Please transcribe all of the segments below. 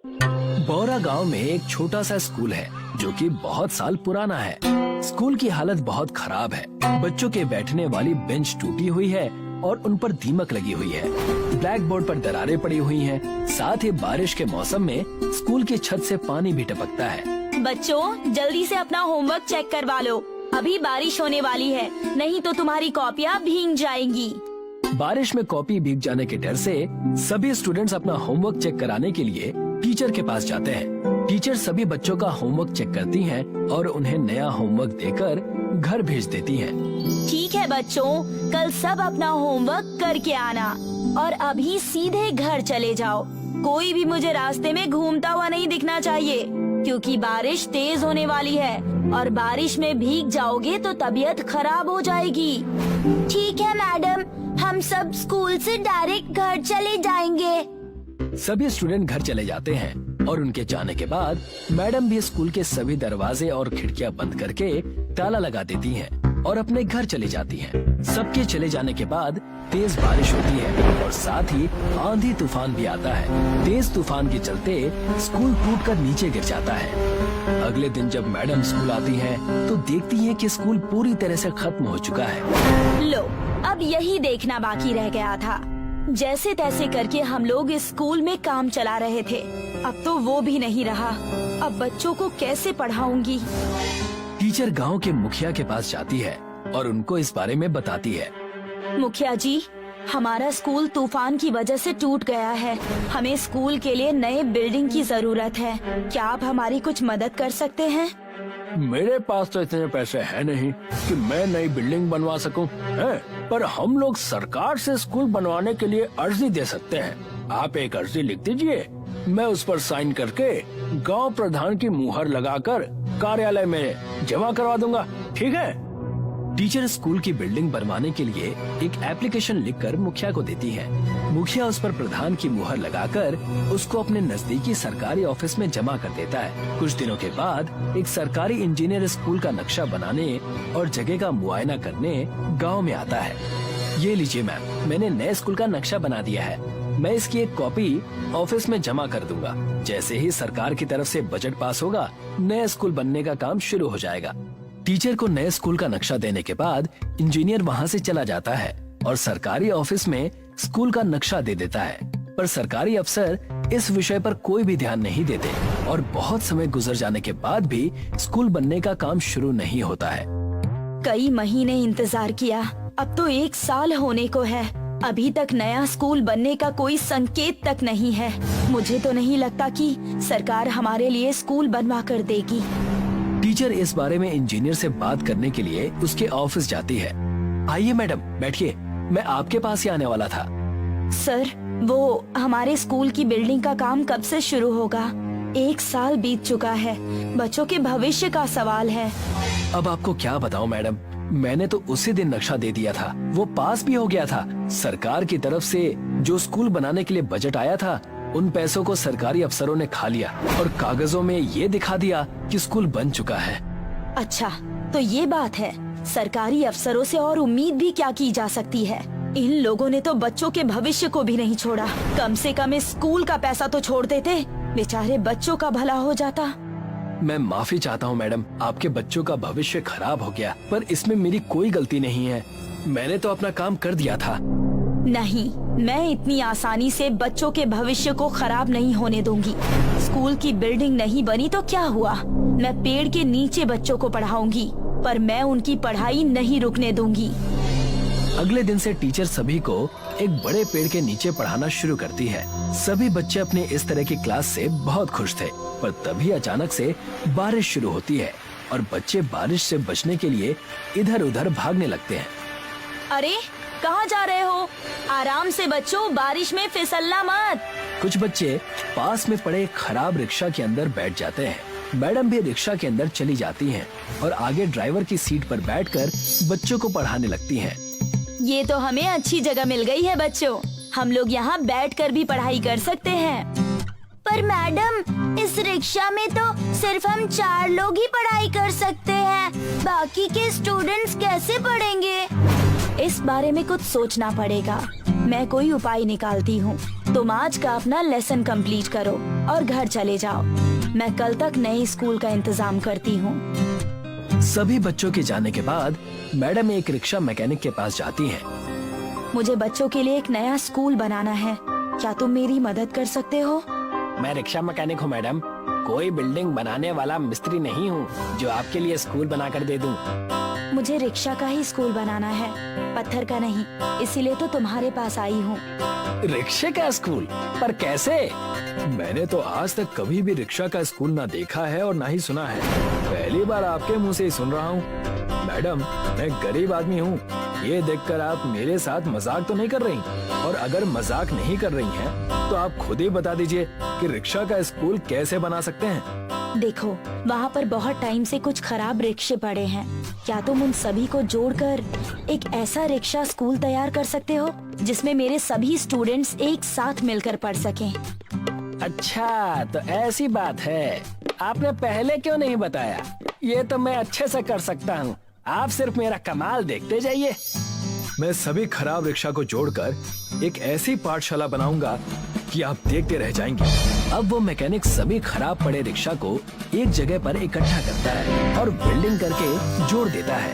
बौरा गांव में एक छोटा सा स्कूल है जो कि बहुत साल पुराना है। स्कूल की हालत बहुत खराब है। बच्चों के बैठने वाली बेंच टूटी हुई है और उन पर दीमक लगी हुई है। ब्लैक बोर्ड पर दरारें पड़ी हुई हैं। साथ ही बारिश के मौसम में स्कूल की छत से पानी भी टपकता है। बच्चों, जल्दी से अपना होमवर्क चेक करवा लो। अभी बारिश होने वाली है, नहीं तो तुम्हारी कॉपियाँ भीग जाएंगी। बारिश में कॉपी भीग जाने के डर से सभी स्टूडेंट्स अपना होमवर्क चेक कराने के लिए टीचर के पास जाते हैं। टीचर सभी बच्चों का होमवर्क चेक करती हैं और उन्हें नया होमवर्क देकर घर भेज देती हैं। ठीक है बच्चों, कल सब अपना होमवर्क करके आना और अभी सीधे घर चले जाओ। कोई भी मुझे रास्ते में घूमता हुआ नहीं दिखना चाहिए, क्योंकि बारिश तेज होने वाली है और बारिश में भीग जाओगे तो तबीयत खराब हो जाएगी। ठीक है मैडम, हम सब स्कूल से डायरेक्ट घर चले जाएंगे। सभी स्टूडेंट घर चले जाते हैं और उनके जाने के बाद मैडम भी स्कूल के सभी दरवाजे और खिड़कियां बंद करके ताला लगा देती हैं और अपने घर चली जाती हैं। सबके चले जाने के बाद तेज बारिश होती है और साथ ही आंधी तूफान भी आता है। तेज तूफान के चलते स्कूल टूटकर नीचे गिर जाता है। अगले दिन जब मैडम स्कूल आती हैं तो देखती हैं कि स्कूल पूरी तरह से खत्म हो चुका है। लो, अब यही देखना बाकी रह गया था। जैसे तैसे करके हम लोग इस स्कूल में काम चला रहे थे, अब तो वो भी नहीं रहा। अब बच्चों को कैसे पढ़ाऊंगी? टीचर गांव के मुखिया के पास जाती है और उनको इस बारे में बताती है। मुखिया जी, हमारा स्कूल तूफान की वजह से टूट गया है। हमें स्कूल के लिए नए बिल्डिंग की जरूरत है। क्या आप हमारी कुछ मदद कर सकते हैं? मेरे पास तो इतने पैसे हैं नहीं कि मैं नई बिल्डिंग बनवा सकूं, पर हम लोग सरकार से स्कूल बनवाने के लिए अर्जी दे सकते हैं। आप एक अर्जी लिख दीजिए, मैं उस पर साइन करके गांव प्रधान की मुहर लगाकर कार्यालय में जमा करवा दूंगा। ठीक है? टीचर स्कूल की बिल्डिंग बनवाने के लिए एक एप्लीकेशन लिखकर मुखिया को देती है। मुखिया उस पर प्रधान की मुहर लगाकर उसको अपने नजदीकी सरकारी ऑफिस में जमा कर देता है। कुछ दिनों के बाद एक सरकारी इंजीनियर स्कूल का नक्शा बनाने और जगह का मुआयना करने गांव में आता है। ये लीजिए मैम, मैंने नए स्कूल का नक्शा बना दिया है। मैं इसकी एक कॉपी ऑफिस में जमा कर दूंगा। जैसे ही सरकार की तरफ से बजट पास होगा, नया स्कूल बनने का काम शुरू हो जाएगा। टीचर को नए स्कूल का नक्शा देने के बाद इंजीनियर वहाँ से चला जाता है और सरकारी ऑफिस में स्कूल का नक्शा दे देता है, पर सरकारी अफसर इस विषय पर कोई भी ध्यान नहीं देते और बहुत समय गुजर जाने के बाद भी स्कूल बनने का काम शुरू नहीं होता है। कई महीने इंतजार किया, अब तो 1 साल होने को है। अभी तक नया स्कूल बनने का कोई संकेत तक नहीं है। मुझे तो नहीं लगता कि सरकार हमारे लिए स्कूल बनवा कर देगी। टीचर इस बारे में इंजीनियर से बात करने के लिए उसके ऑफिस जाती है। आइए मैडम, बैठिए, मैं आपके पास ही आने वाला था। सर, वो हमारे स्कूल की बिल्डिंग का काम कब से शुरू होगा? 1 साल बीत चुका है। बच्चों के भविष्य का सवाल है। अब आपको क्या बताऊं मैडम, मैंने तो उसी दिन नक्शा दे दिया था, वो पास भी हो गया था। सरकार की तरफ से जो स्कूल बनाने के लिए बजट आया था, उन पैसों को सरकारी अफसरों ने खा लिया और कागजों में ये दिखा दिया कि स्कूल बन चुका है। अच्छा, तो ये बात है। सरकारी अफसरों से और उम्मीद भी क्या की जा सकती है? इन लोगों ने तो बच्चों के भविष्य को भी नहीं छोड़ा। कम से कम इस स्कूल का पैसा तो छोड़ देते, बेचारे बच्चों का भला हो जाता। मैं माफी चाहता हूँ मैडम, आपके बच्चों का भविष्य खराब हो गया, पर इसमें मेरी कोई गलती नहीं है। मैंने तो अपना काम कर दिया था। नहीं, मैं इतनी आसानी से बच्चों के भविष्य को खराब नहीं होने दूंगी। स्कूल की बिल्डिंग नहीं बनी तो क्या हुआ? मैं पेड़ के नीचे बच्चों को पढ़ाऊंगी, पर मैं उनकी पढ़ाई नहीं रुकने दूंगी। अगले दिन से टीचर सभी को एक बड़े पेड़ के नीचे पढ़ाना शुरू करती है। सभी बच्चे अपने इस तरह की क्लास से बहुत खुश थे, पर तभी अचानक से बारिश शुरू होती है और बच्चे बारिश से बचने के लिए इधर उधर भागने लगते हैं। अरे, कहाँ जा रहे हो? आराम से बच्चों, बारिश में फिसलना मत। कुछ बच्चे पास में पड़े खराब रिक्शा के अंदर बैठ जाते हैं। मैडम भी रिक्शा के अंदर चली जाती हैं और आगे ड्राइवर की सीट पर बैठकर बच्चों को पढ़ाने लगती हैं। ये तो हमें अच्छी जगह मिल गई है बच्चों, हम लोग यहाँ बैठकर भी पढ़ाई कर सकते हैं। पर मैडम, इस रिक्शा में तो सिर्फ हम 4 लोग ही पढ़ाई कर सकते हैं, बाकी के स्टूडेंट्स कैसे पढ़ेंगे? इस बारे में कुछ सोचना पड़ेगा। मैं कोई उपाय निकालती हूँ। तुम आज का अपना लेसन कंप्लीट करो और घर चले जाओ। मैं कल तक नए स्कूल का इंतजाम करती हूँ। सभी बच्चों के जाने के बाद मैडम एक रिक्शा मैकेनिक के पास जाती हैं। मुझे बच्चों के लिए एक नया स्कूल बनाना है, क्या तुम मेरी मदद कर सकते हो? मैं रिक्शा मैकेनिक हूँ मैडम, कोई बिल्डिंग बनाने वाला मिस्त्री नहीं हूँ जो आपके लिए स्कूल बनाकर दे दूँ। मुझे रिक्शा का ही स्कूल बनाना है, पत्थर का नहीं, इसीलिए तो तुम्हारे पास आई हूँ। रिक्शे का स्कूल? पर कैसे? मैंने तो आज तक कभी भी रिक्शा का स्कूल ना देखा है और ना ही सुना है, पहली बार आपके मुंह से ही सुन रहा हूँ। मैडम, मैं गरीब आदमी हूँ, ये देखकर आप मेरे साथ मजाक तो नहीं कर रही? और अगर मजाक नहीं कर रही हैं, तो आप खुद ही बता दीजिए कि रिक्शा का स्कूल कैसे बना सकते हैं। देखो, वहाँ पर बहुत टाइम से कुछ खराब रिक्शे पड़े हैं, क्या तुम उन सभी को जोड़कर एक ऐसा रिक्शा स्कूल तैयार कर सकते हो जिसमें मेरे सभी स्टूडेंट्स एक साथ मिलकर पढ़ सकें? अच्छा, तो ऐसी बात है, आपने पहले क्यों नहीं बताया? ये तो मैं अच्छे से कर सकता हूँ, आप सिर्फ मेरा कमाल देखते जाइए। मैं सभी खराब रिक्शा को जोड़कर एक ऐसी पाठशाला बनाऊंगा कि आप देखते रह जाएंगे। अब वो मैकेनिक सभी खराब पड़े रिक्शा को एक जगह पर इकट्ठा करता है और बिल्डिंग करके जोड़ देता है।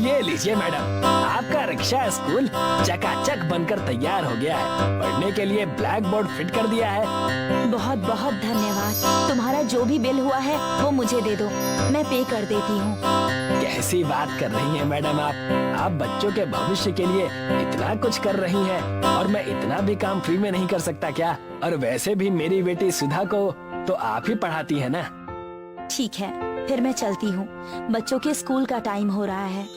ये लीजिए मैडम, आपका रिक्शा स्कूल चकाचक बनकर तैयार हो गया है। पढ़ने के लिए ब्लैक बोर्ड फिट कर दिया है। बहुत बहुत धन्यवाद। तुम्हारा जो भी बिल हुआ है वो मुझे दे दो, मैं पे कर देती हूँ। कैसी बात कर रही हैं मैडम आप बच्चों के भविष्य के लिए इतना कुछ कर रही हैं और मैं इतना भी काम फ्री में नहीं कर सकता क्या? और वैसे भी मेरी बेटी सुधा को तो आप ही पढ़ाती है ना। ठीक है, फिर मैं चलती हूँ, बच्चों के स्कूल का टाइम हो रहा है।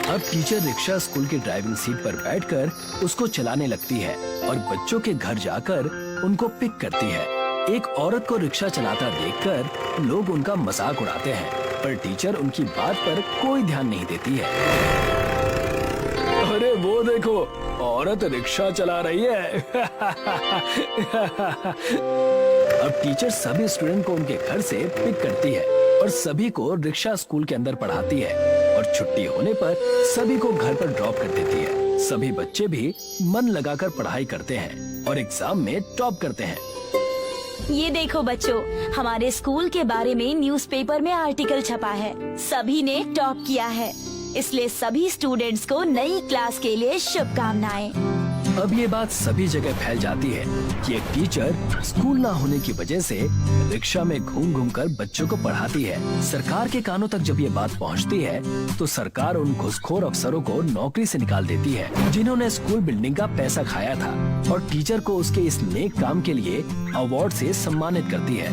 अब टीचर रिक्शा स्कूल की ड्राइविंग सीट पर बैठकर उसको चलाने लगती है और बच्चों के घर जाकर उनको पिक करती है। एक औरत को रिक्शा चलाता देखकर लोग उनका मजाक उड़ाते हैं, पर टीचर उनकी बात पर कोई ध्यान नहीं देती है। अरे वो देखो, औरत रिक्शा चला रही है। अब टीचर सभी स्टूडेंट को उनके घर से पिक करती है और सभी को रिक्शा स्कूल के अंदर पढ़ाती है और छुट्टी होने पर सभी को घर पर ड्रॉप कर देती है। सभी बच्चे भी मन लगाकर पढ़ाई करते हैं और एग्जाम में टॉप करते हैं। ये देखो बच्चों, हमारे स्कूल के बारे में न्यूज़पेपर में आर्टिकल छपा है, सभी ने टॉप किया है, इसलिए सभी स्टूडेंट्स को नई क्लास के लिए शुभकामनाएं। अब ये बात सभी जगह फैल जाती है कि एक टीचर स्कूल ना होने की वजह से रिक्शा में घूम घूम कर बच्चों को पढ़ाती है। सरकार के कानों तक जब ये बात पहुंचती है तो सरकार उन घुसखोर अफसरों को नौकरी से निकाल देती है जिन्होंने स्कूल बिल्डिंग का पैसा खाया था और टीचर को उसके इस नेक काम के लिए अवार्ड से सम्मानित करती है।